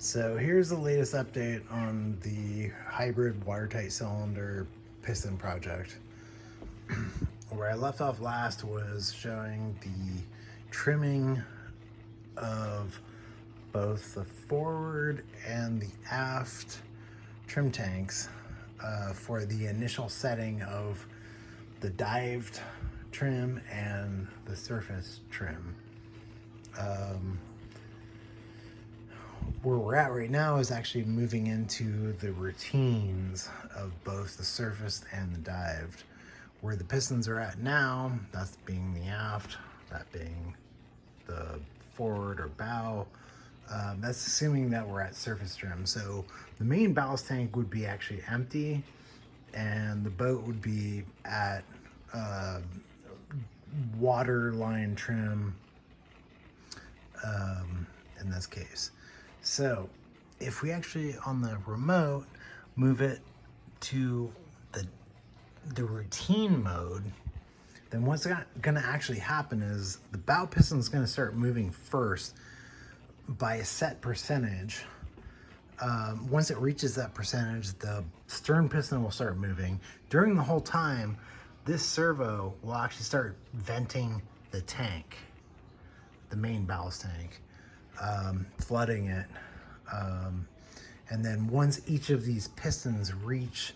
So here's the latest update on the hybrid watertight cylinder piston project. Where I left off last was showing the trimming of both the forward and the aft trim tanks for the initial setting of the dived trim and the surface trim. Where we're at right now is actually moving into the routines of both the surfaced and the dived. Where the pistons are at now, that's being the aft, that being the forward or bow, that's assuming that we're at surface trim. So the main ballast tank would be actually empty and the boat would be at water line trim in this case. So if we actually on the remote move it to the routine mode, then what's going to actually happen is the bow piston is going to start moving first by a set percentage. Once it reaches that percentage, the stern piston will start moving. During the whole time, this servo will actually start venting the tank, the main ballast tank, flooding it. And then once each of these pistons reach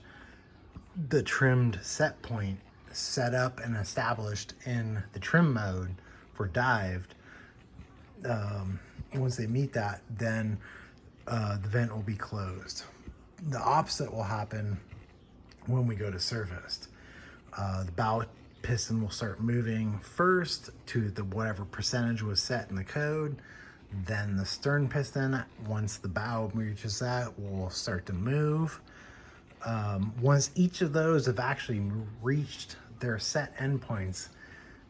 the trimmed set point set up and established in the trim mode for dived, once they meet that, then the vent will be closed. The opposite will happen when we go to surfaced. The bow piston will start moving first to the whatever percentage was set in the code. Then the stern piston, once the bow reaches that, will start to move. Once each of those have actually reached their set endpoints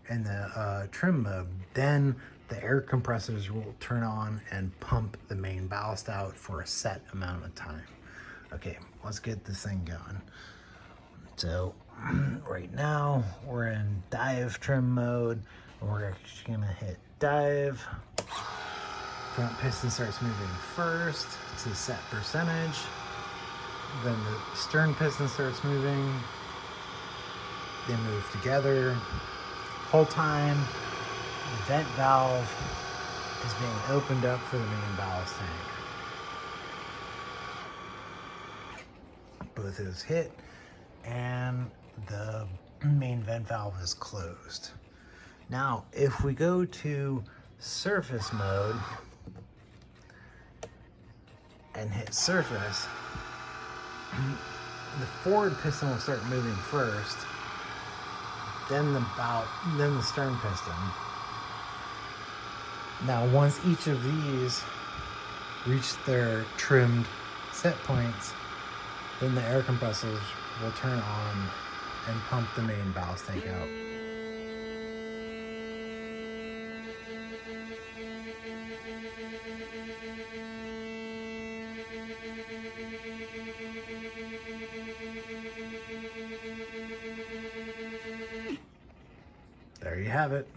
in the trim mode, then the air compressors will turn on and pump the main ballast out for a set amount of time. Okay, let's get this thing going. So right now we're in dive trim mode. We're actually gonna hit dive. Front piston starts moving first to set percentage. Then the stern piston starts moving. They move together. Whole time, the vent valve is being opened up for the main ballast tank. Both those hit, and the main vent valve is closed. Now, if we go to surface mode and hit surface, the forward piston will start moving first, then the stern piston. Now, once each of these reach their trimmed set points, then the air compressors will turn on and pump the main ballast tank out. There you have it.